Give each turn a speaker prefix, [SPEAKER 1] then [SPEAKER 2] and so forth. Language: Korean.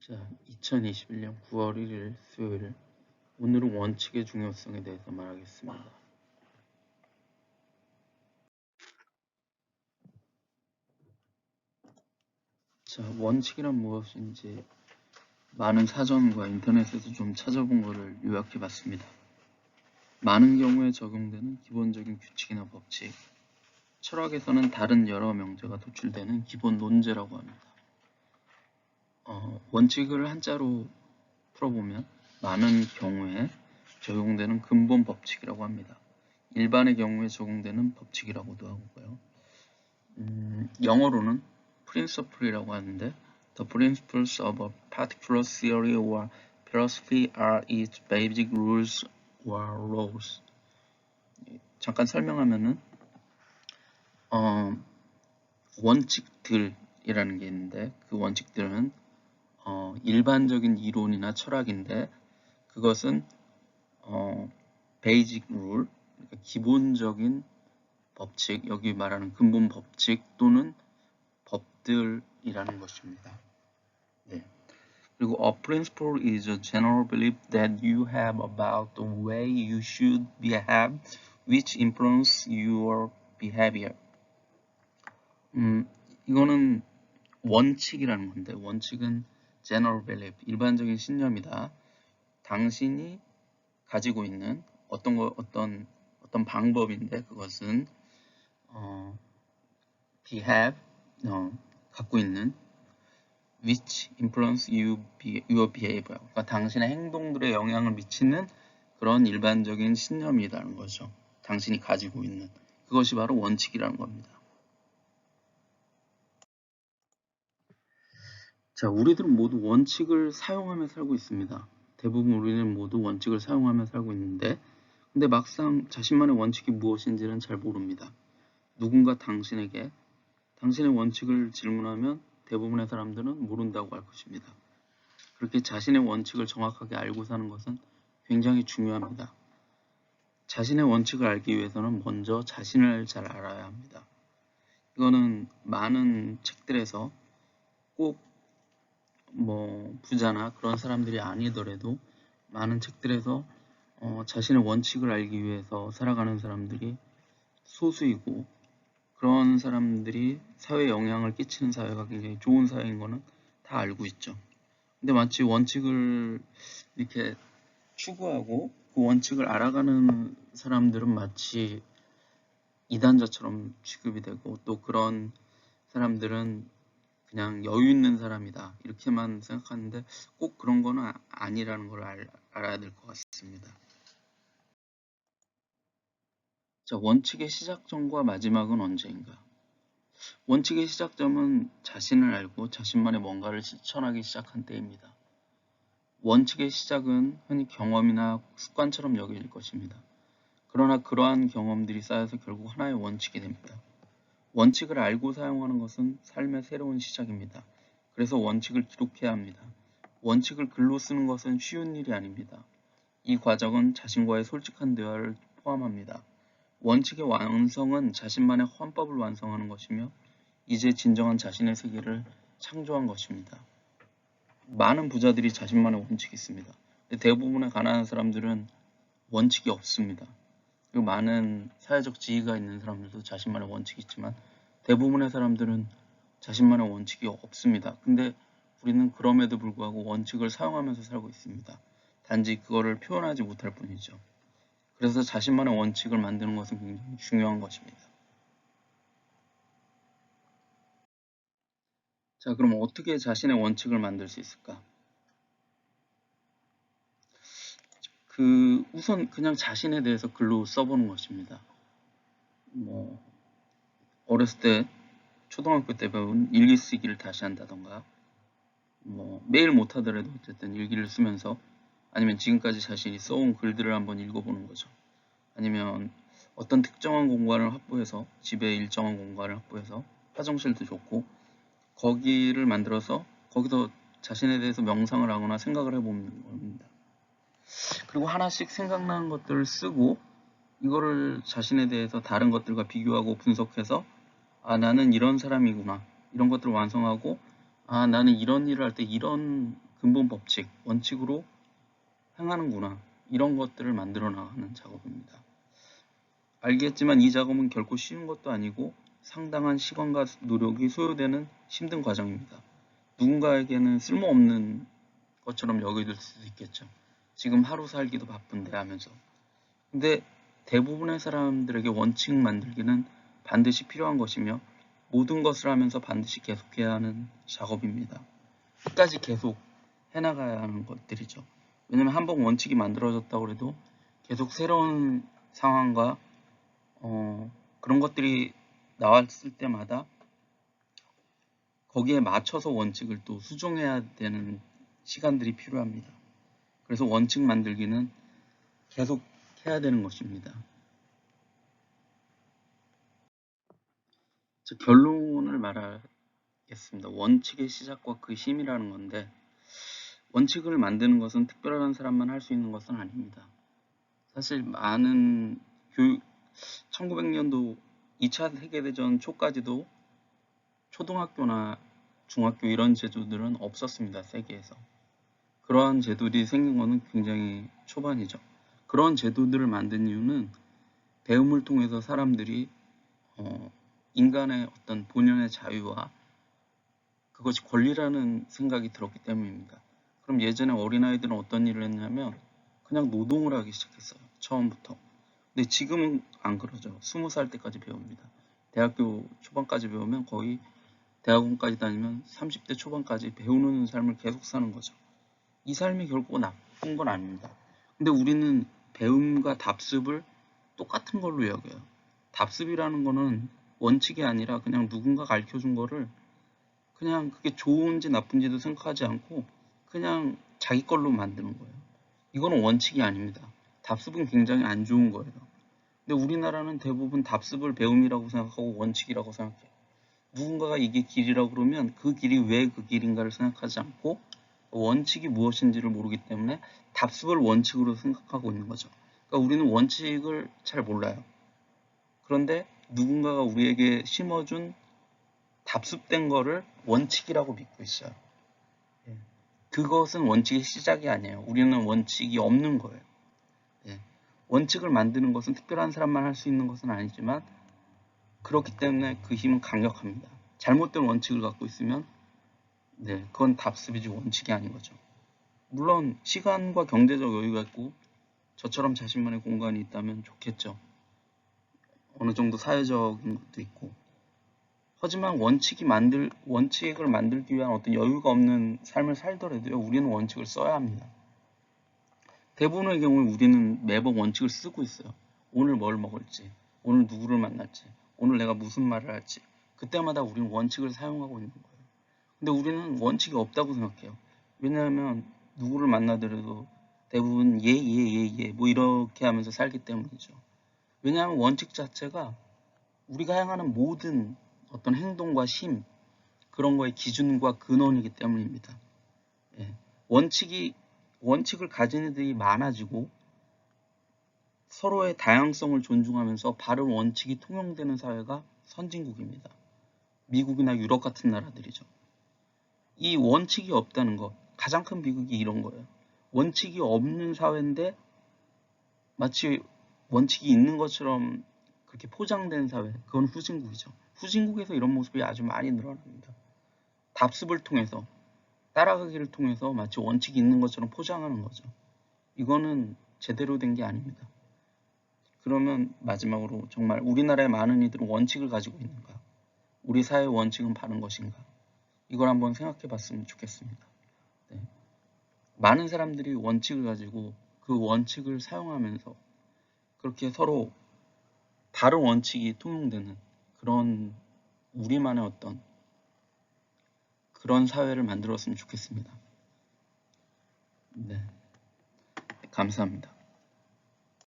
[SPEAKER 1] 자, 2021년 9월 1일 수요일. 오늘은 원칙의 중요성에 대해서 말하겠습니다. 자, 원칙이란 무엇인지 많은 사전과 인터넷에서 좀 찾아본 것을 요약해 봤습니다. 많은 경우에 적용되는 기본적인 규칙이나 법칙, 철학에서는 다른 여러 명제가 도출되는 기본 논제라고 합니다. 원칙을 한자로 풀어보면 많은 경우에 적용되는 근본 법칙이라고 합니다. 일반의 경우에 적용되는 법칙이라고도 하고요. 영어로는 principle이라고 하는데 the principles of a particular theory or philosophy are its basic rules or laws. 잠깐 설명하면은 원칙들이라는 게 있는데 그 원칙들은 일반적인 이론이나 철학인데 그것은 basic rule, 그러니까 기본적인 법칙, 여기 말하는 근본 법칙 또는 법들이라는 것입니다. 네. 그리고 a principle is a general belief that you have about the way you should behave, which influence your behavior. 이거는 원칙이라는 건데 원칙은 general belief, 일반적인 신념이다. 당신이 가지고 있는 어떤 방법인데 그것은 behave, 갖고 있는 which influence your behavior, 그러니까 당신의 행동들에 영향을 미치는 그런 일반적인 신념이라는 거죠. 당신이 가지고 있는 그것이 바로 원칙이라는 겁니다. 자, 우리들은 모두 원칙을 사용하며 살고 있습니다. 대부분 우리는 모두 원칙을 사용하며 살고 있는데 근데 막상 자신만의 원칙이 무엇인지는 잘 모릅니다. 누군가 당신에게 당신의 원칙을 질문하면 대부분의 사람들은 모른다고 할 것입니다. 그렇게 자신의 원칙을 정확하게 알고 사는 것은 굉장히 중요합니다. 자신의 원칙을 알기 위해서는 먼저 자신을 잘 알아야 합니다. 이거는 많은 책들에서 꼭 부자나 그런 사람들이 아니더라도 많은 책들에서 자신의 원칙을 알기 위해서 살아가는 사람들이 소수이고 그런 사람들이 사회에 영향을 끼치는 사회가 굉장히 좋은 사회인 거는 다 알고 있죠. 근데 마치 원칙을 이렇게 추구하고 그 원칙을 알아가는 사람들은 마치 이단자처럼 취급이 되고 또 그런 사람들은 그냥 여유 있는 사람이다 이렇게만 생각하는데 꼭 그런 거는 아니라는 걸 알아야 될 것 같습니다. 자, 원칙의 시작점과 마지막은 언제인가? 원칙의 시작점은 자신을 알고 자신만의 뭔가를 실천하기 시작한 때입니다. 원칙의 시작은 흔히 경험이나 습관처럼 여겨질 것입니다. 그러나 그러한 경험들이 쌓여서 결국 하나의 원칙이 됩니다. 원칙을 알고 사용하는 것은 삶의 새로운 시작입니다. 그래서 원칙을 기록해야 합니다. 원칙을 글로 쓰는 것은 쉬운 일이 아닙니다. 이 과정은 자신과의 솔직한 대화를 포함합니다. 원칙의 완성은 자신만의 헌법을 완성하는 것이며 이제 진정한 자신의 세계를 창조한 것입니다. 많은 부자들이 자신만의 원칙이 있습니다. 대부분의 가난한 사람들은 원칙이 없습니다. 그리고 많은 사회적 지위가 있는 사람들도 자신만의 원칙이 있지만 대부분의 사람들은 자신만의 원칙이 없습니다. 근데 우리는 그럼에도 불구하고 원칙을 사용하면서 살고 있습니다. 단지 그거를 표현하지 못할 뿐이죠. 그래서 자신만의 원칙을 만드는 것은 굉장히 중요한 것입니다. 자, 그럼 어떻게 자신의 원칙을 만들 수 있을까? 우선 그냥 자신에 대해서 글로 써보는 것입니다. 어렸을 때 초등학교 때 배운 일기 쓰기를 다시 한다던가 매일 못하더라도 어쨌든 일기를 쓰면서 아니면 지금까지 자신이 써온 글들을 한번 읽어보는 거죠. 아니면 어떤 특정한 공간을 확보해서 집에 일정한 공간을 확보해서 화장실도 좋고 거기를 만들어서 거기서 자신에 대해서 명상을 하거나 생각을 해보는 겁니다. 그리고 하나씩 생각나는 것들을 쓰고 이거를 자신에 대해서 다른 것들과 비교하고 분석해서 나는 이런 사람이구나 이런 것들을 완성하고 나는 이런 일을 할 때 이런 근본 법칙, 원칙으로 행하는구나. 이런 것들을 만들어 나가는 작업입니다. 알겠지만 이 작업은 결코 쉬운 것도 아니고 상당한 시간과 노력이 소요되는 힘든 과정입니다. 누군가에게는 쓸모없는 것처럼 여겨질 수도 있겠죠. 지금 하루 살기도 바쁜데 하면서. 근데 대부분의 사람들에게 원칙 만들기는 반드시 필요한 것이며 모든 것을 하면서 반드시 계속해야 하는 작업입니다. 끝까지 계속 해나가야 하는 것들이죠. 왜냐면 한번 원칙이 만들어졌다고 해도 계속 새로운 상황과 그런 것들이 나왔을 때마다 거기에 맞춰서 원칙을 또 수정해야 되는 시간들이 필요합니다. 그래서 원칙 만들기는 계속 해야 되는 것입니다. 결론을 말하겠습니다. 원칙의 시작과 그 힘이라는 건데, 원칙을 만드는 것은 특별한 사람만 할 수 있는 것은 아닙니다. 사실 많은 1900년도 2차 세계대전 초까지도 초등학교나 중학교 이런 제도들은 없었습니다. 세계에서. 그러한 제도들이 생긴 것은 굉장히 초반이죠. 그런 제도들을 만든 이유는 배움을 통해서 사람들이 인간의 어떤 본연의 자유와 그것이 권리라는 생각이 들었기 때문입니다. 그럼 예전에 어린아이들은 어떤 일을 했냐면 그냥 노동을 하기 시작했어요. 처음부터. 근데 지금은 안 그러죠. 20살 때까지 배웁니다. 대학교 초반까지 배우면 거의 대학원까지 다니면 30대 초반까지 배우는 삶을 계속 사는 거죠. 이 삶이 결코 나쁜 건 아닙니다. 근데 우리는 배움과 답습을 똑같은 걸로 여겨요. 답습이라는 거는 원칙이 아니라 그냥 누군가 가르쳐준 거를 그냥 그게 좋은지 나쁜지도 생각하지 않고 그냥 자기 걸로 만드는 거예요. 이거는 원칙이 아닙니다. 답습은 굉장히 안 좋은 거예요. 근데 우리나라는 대부분 답습을 배움이라고 생각하고 원칙이라고 생각해요. 누군가가 이게 길이라고 그러면 그 길이 왜 그 길인가를 생각하지 않고 원칙이 무엇인지를 모르기 때문에 답습을 원칙으로 생각하고 있는 거죠. 그러니까 우리는 원칙을 잘 몰라요. 그런데 누군가가 우리에게 심어준 답습된 거를 원칙이라고 믿고 있어요. 그것은 원칙의 시작이 아니에요. 우리는 원칙이 없는 거예요. 원칙을 만드는 것은 특별한 사람만 할 수 있는 것은 아니지만 그렇기 때문에 그 힘은 강력합니다. 잘못된 원칙을 갖고 있으면 그건 답습이지 원칙이 아닌 거죠. 물론 시간과 경제적 여유가 있고 저처럼 자신만의 공간이 있다면 좋겠죠. 어느 정도 사회적인 것도 있고. 하지만 원칙을 만들기 위한 어떤 여유가 없는 삶을 살더라도요, 우리는 원칙을 써야 합니다. 대부분의 경우에 우리는 매번 원칙을 쓰고 있어요. 오늘 뭘 먹을지, 오늘 누구를 만날지, 오늘 내가 무슨 말을 할지, 그때마다 우리는 원칙을 사용하고 있는 거예요. 근데 우리는 원칙이 없다고 생각해요. 왜냐하면 누구를 만나더라도 대부분 예, 뭐 이렇게 하면서 살기 때문이죠. 왜냐하면 원칙 자체가 우리가 행하는 모든 어떤 행동과 힘, 그런 거의 기준과 근원이기 때문입니다. 원칙을 가진 애들이 많아지고 서로의 다양성을 존중하면서 바른 원칙이 통용되는 사회가 선진국입니다. 미국이나 유럽 같은 나라들이죠. 이 원칙이 없다는 것, 가장 큰 비극이 이런 거예요. 원칙이 없는 사회인데 마치 원칙이 있는 것처럼 그렇게 포장된 사회, 그건 후진국이죠. 후진국에서 이런 모습이 아주 많이 늘어납니다. 답습을 통해서, 따라가기를 통해서 마치 원칙이 있는 것처럼 포장하는 거죠. 이거는 제대로 된 게 아닙니다. 그러면 마지막으로 정말 우리나라의 많은 이들은 원칙을 가지고 있는가? 우리 사회의 원칙은 바른 것인가? 이걸 한번 생각해 봤으면 좋겠습니다. 많은 사람들이 원칙을 가지고 그 원칙을 사용하면서 그렇게 서로 바른 원칙이 통용되는 그런 우리만의 어떤 그런 사회를 만들었으면 좋겠습니다. 감사합니다.